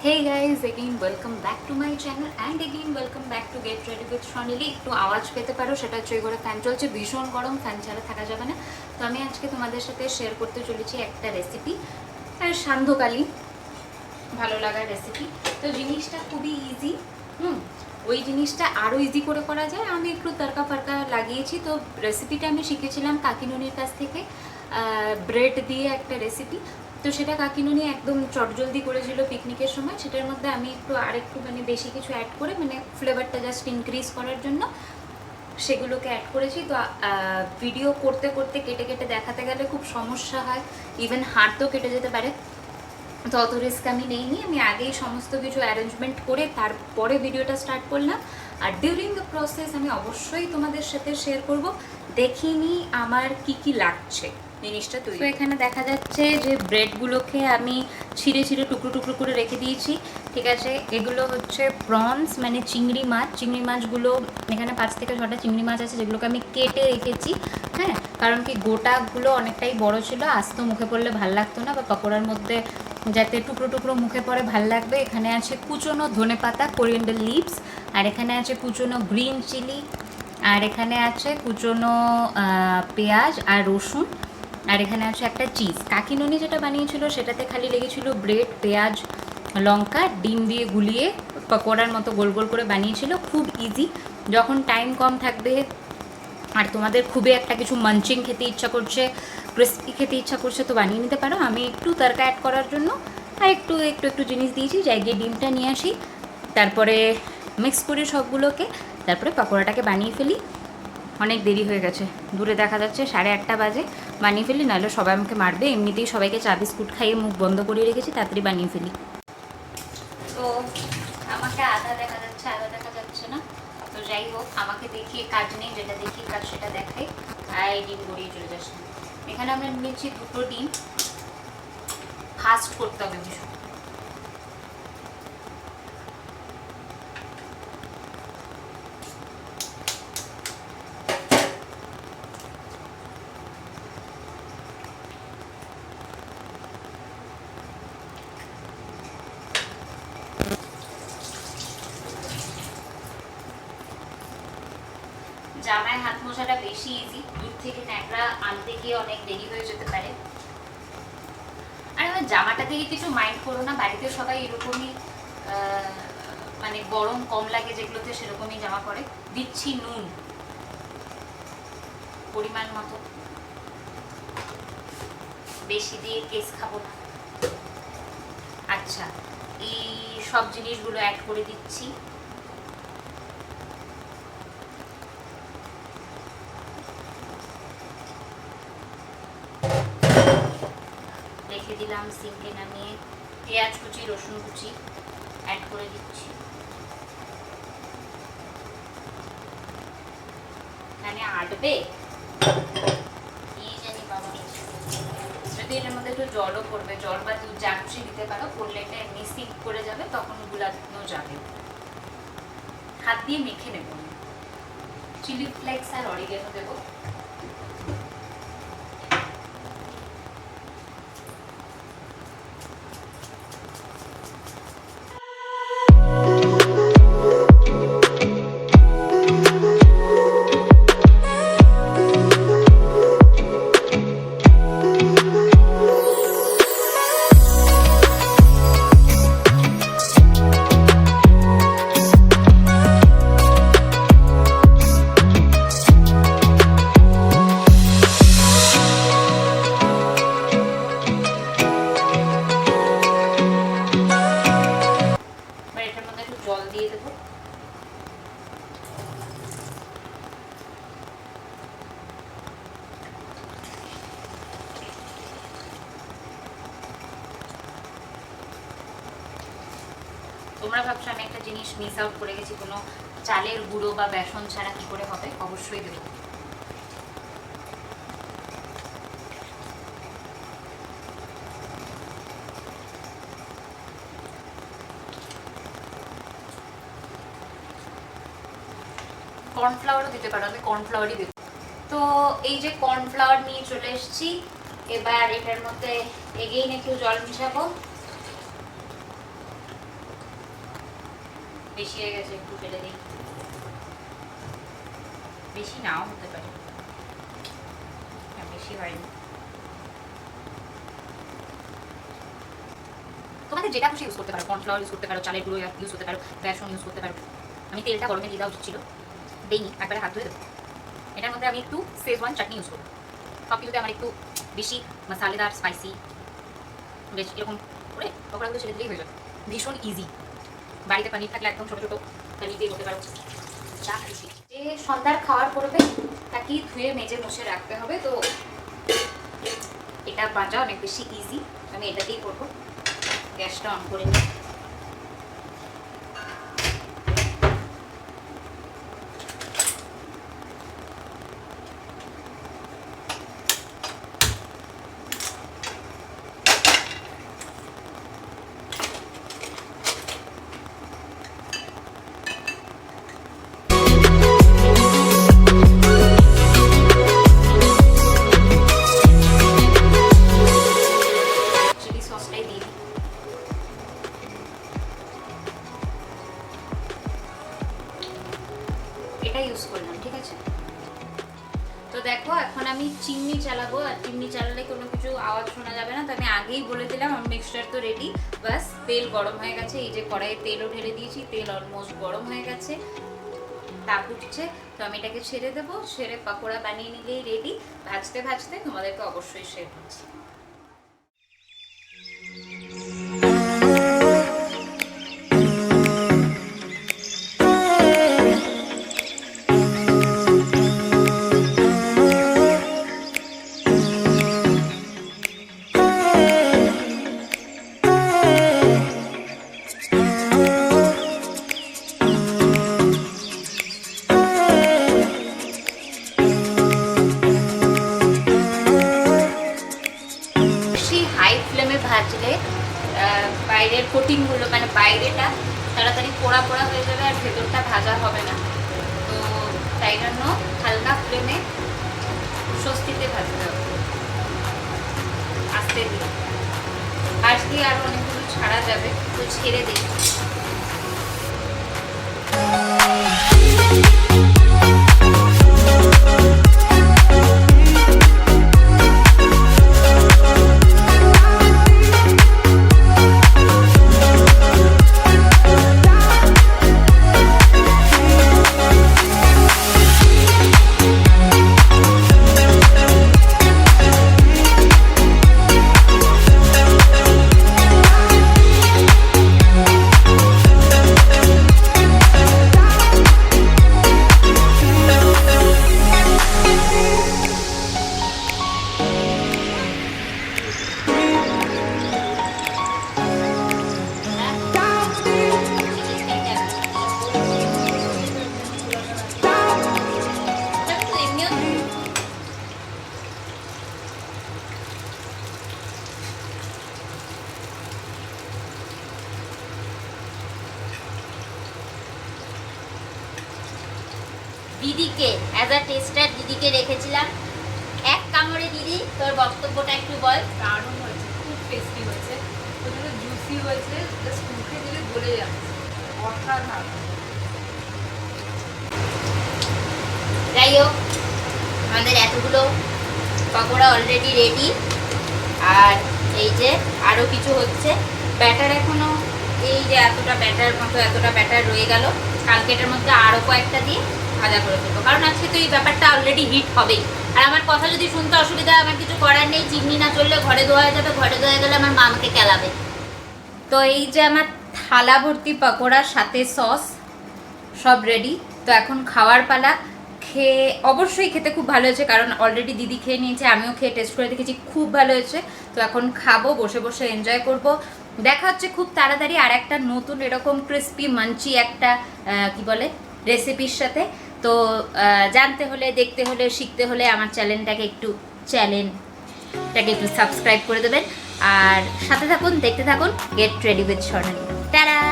Hey guys, again welcome back to my channel and again welcome back to Get Ready with Swarnali। একটু আওয়াজ পেতে পারো, সেটা হচ্ছে ঘরে ফ্যান চলছে, ভীষণ গরম, ফ্যান ছাড়া থাকা যাবে না। তো আমি আজকে তোমাদের সাথে শেয়ার করতে চলেছি একটা রেসিপি, আর সান্ধ্যকালীন ভালো লাগার রেসিপি। তো জিনিসটা খুবই ইজি। ওই জিনিসটা আরও ইজি করে করা যায়। আমি একটু তরকা ফারকা লাগিয়েছি। তো রেসিপিটা আমি শিখেছিলাম কাকিনুনির কাছ থেকে, ব্রেড দিয়ে একটা রেসিপি। তো সেটা কাকিনুনি একদম চটজলদি করেছিল পিকনিকের সময়। সেটার মধ্যে আমি আরেকটু বেশি কিছু অ্যাড করে, ফ্লেভারটা জাস্ট ইনক্রিজ করার জন্য সেগুলোকে অ্যাড করেছি। তো ভিডিও করতে করতে কেটে কেটে দেখাতে গেলে খুব সমস্যা হয়, ইভেন হাতও কেটে যেতে পারে। তো অত রিস্ক আমি নেইনি, আমি আগেই সমস্ত কিছু অ্যারেঞ্জমেন্ট করে তারপরে ভিডিওটা স্টার্ট করলাম। আর ডিউরিং দ্য প্রসেস আমি অবশ্যই তোমাদের সাথে শেয়ার করব দেখিনি আমার কি লাগছে জিনিসটা তৈরি। তো এখানে দেখা যাচ্ছে যে ব্রেডগুলোকে আমি ছিঁড়ে ছিঁড়ে টুকরো টুকরো করে রেখে দিয়েছি। ঠিক আছে, এগুলো হচ্ছে প্রনস, চিংড়ি মাছ। চিংড়ি মাছগুলো এখানে 5 থেকে 6টা চিংড়ি মাছ আছে, যেগুলোকে আমি কেটে রেখেছি। হ্যাঁ, কারণ কি গোটাগুলো অনেকটাই বড় ছিল, আস্ত মুখে পড়লে ভাল লাগতো না, বা পকোড়ার মধ্যে যাতে টুকরো টুকরো মুখে পড়ে ভাল লাগবে। এখানে আছে কুচনো ধনেপাতা, কোরিয়েন্ডার লিভস, আর এখানে আছে কুচনো গ্রিন চিলি, আর এখানে আছে কুচনো পেঁয়াজ আর রসুন, আর এখানে আছে একটা চিজ। কাকিনুনি যেটা বানিয়েছিল সেটাতে খালি লেগেছিল ব্রেড, পেঁয়াজ, লঙ্কা, ডিম দিয়ে গুলিয়ে পকোড়ার মতো গোল গোল করে বানিয়েছিল। খুব ইজি। যখন টাইম কম থাকবে আর তোমাদের খুবই একটা কিছু মাঞ্চিং খেতে ইচ্ছা করছে, ক্রিস্পি খেতে ইচ্ছা করছে, তো বানিয়ে নিতে পারো। আমি একটু তরকা অ্যাড করার জন্য আর একটু জিনিস দিয়েছি। যাই গিয়ে ডিমটা নিয়ে আসি, তারপরে মিক্স করি সবগুলোকে, তারপরে পকোড়াটাকে বানিয়ে ফেলি। অনেক দেরি হয়ে গেছে, দূরে দেখা যাচ্ছে 8:30 বাজে। বানিয়ে ফেলি, নাহলে সবাই আমাকে মারবে। এমনিতেই সবাইকে চা বিস্কুট খাইয়ে মুখ বন্ধ করিয়ে রেখেছি, তাড়াতাড়ি বানিয়ে ফেলি। তো আমাকে আধা দেখা যাচ্ছে, আধা দেখা যাচ্ছে না। তো যাই হোক, আমাকে দেখিয়ে কাজ নেই, যেটা দেখি কাজ সেটা দেখাই। আর এই ডিম গড়িয়ে চলে যাচ্ছে। এখানে আমরা নিচ্ছি 2টো ডিম। ফাস্ট করতে হবে ভীষণ। জামায় হাত মোছাটা বেশি ইজি, দূর থেকে ন্যাকড়া আনতে গিয়ে অনেক দেরি হয়ে যেতে পারে। আর আমার জামাটা থেকে কিছু মাইন্ড করো না, বাড়িতে সবাই এরকমই, গরম কম লাগে যেগুলোতে, সেরকমই জামা পরে। দিচ্ছি নুন পরিমাণ মতো, বেশি দিয়ে কেস খাবো না। আচ্ছা, এই সব জিনিসগুলো অ্যাড করে দিচ্ছি। রেখে দিলাম সিঙ্কে নামিয়ে। পেঁয়াজ কুচি, রসুন কুচি অ্যাড করে দিচ্ছি। এখানে আটবে কি জানি বাবা। যদি এটার মধ্যে একটু জলও পড়বে, জল বা দুধ যা খুশি দিতে পারো, করলে এটা এমনি সিক করে যাবে, তখন গুলানো যাবে। হাত দিয়ে মেখে নেব। চিলি ফ্লেক্স আর অরিগেনো দেবো। জল দিয়ে দেবো। তোমরা ভাবছো আমি একটা জিনিস মিস আউট করে গেছি, কোনো চালের গুঁড়ো বা বেসন ছাড়া কি করে হবে? অবশ্যই দেবো। কর্নফ্লাওয়ারও দিতে পারো, আমি কর্নফ্লাওয়ারই দেবো। তো এই যে কর্নফ্লাওয়ার নিয়ে চলে এসেছি, এবার এটার মধ্যে এগেইন একটু জল মিশাবো। বেশি হয়ে গেছে, একটু ফেলে দিই। বেশি নাও হতে পারে, বেশি হয়নি। তোমাদের যেটা খুশি ইউজ করতে পারো, কর্নফ্লাওয়ার ইউজ করতে পারো, চালের গুঁড়ো ইউজ করতে পারো, বেসন ইউজ করতে পারো। আমি তেলটা গরমে দিয়ে দেওয়া উচিত ছিল, দেইনি, একবারে হাত ধুয়ে দেবো। এটার মধ্যে আমি একটু শেজওয়ান চাটনি ইউজ করবো। সব কিছুতে আমার একটু বেশি মশালেদার, স্পাইসি, বেশ এরকম করে পকোড়াগুলো ছেড়ে দিলেই হয়ে যাবে। ভীষণ ইজি। বাড়িতে পনির থাকলে একদম ছোটো ছোটো পনির দিয়ে করতে পারো, যা খুশি। যে সন্ধ্যার খাওয়ার করবে তাকে ধুয়ে মেজে মুছে রাখতে হবে, তো এটা বাজা অনেক বেশি ইজি। আমি এটাতেই করবো। গ্যাসটা অন করে নিই। এটা ইউজ করলাম, ঠিক আছে। তো দেখো এখন আমি চিমনি চালাবো, আর চিমনি চালালে কোনো কিছু আওয়াজ শোনা যাবে না। তো আমি আগেই বলে দিলাম আমার মিক্সচার তো রেডি। বাস তেল গরম হয়ে গেছে, এই যে কড়াইয়ে তেলও ঢেলে দিয়েছি, তেল অলমোস্ট গরম হয়ে গেছে, তাপ উঠছে। তো আমি এটাকে ছেড়ে দেবো, ছেড়ে পকোড়া বানিয়ে নিলেই রেডি। ভাজতে ভাজতে তোমাদেরকে অবশ্যই শেয়ার করছি। ভাজলে বাইরের কোটিংগুলো, মানে বাইরেটা তাড়াতাড়ি পোড়া পোড়া হয়ে যাবে আর ভেতরটা ভাজা হবে না। তো তাই জন্য হালকা ফ্লেমে স্বস্তিতে ভাজতে হবে, আস্তে দিয়ে। আজকে আরও অনেকগুলো ছাড়া যাবে, তো ছেড়ে দিই। দিদিকে অ্যাজ আ টেস্টার দিদিকে রেখেছিলাম। এক কামড়ে দিদি তোর বক্তব্যটা একটু বল। দারুণ হয়েছে, খুব টেস্টি হয়েছে, প্রচন্ড জুসি হয়েছে, জাস্ট মুখে দিলে গলে যাচ্ছে, অসাধারণ। যাই হোক, আমাদের এতগুলো পকোড়া অলরেডি রেডি। আর এই যে আরও কিছু হচ্ছে, ব্যাটার এখনো এই যে এতটা ব্যাটার মতো এতটা ব্যাটার রয়ে গেল। কালকেটার মধ্যে আরও কয়েকটা দিয়ে ভাজা করে দেবো, কারণ আজকে তো এই ব্যাপারটা অলরেডি হিট হবেই। আর আমার কথা যদি শুনতে অসুবিধা, আমার কিছু করার নেই। চিমনি না চললে ঘরে ধোয়া যাবে, ঘরে ধোয়া গেলে আমার মা আমাকে কেলাবে। তো এই যে আমার থালা ভর্তি পকোড়ার সাথে সস সব রেডি। তো এখন খাওয়ার পালা। খেয়ে অবশ্যই খেতে খুব ভালো হয়েছে, কারণ অলরেডি দিদি খেয়ে নিয়েছে, আমিও খেয়ে টেস্ট করে দেখেছি, খুব ভালো হয়েছে। তো এখন খাবো, বসে বসে এনজয় করব। দেখা হচ্ছে খুব তাড়াতাড়ি আর একটা নতুন এরকম ক্রিস্পি মাঞ্চি একটা কি বলে রেসিপির সাথে। তো জানতে হলে, দেখতে হলে, শিখতে হলে আমার চ্যানেলটাকে একটু সাবস্ক্রাইব করে দেবেন। আর সাথে থাকুন, দেখতে থাকুন get ready with Swarnali. Tata.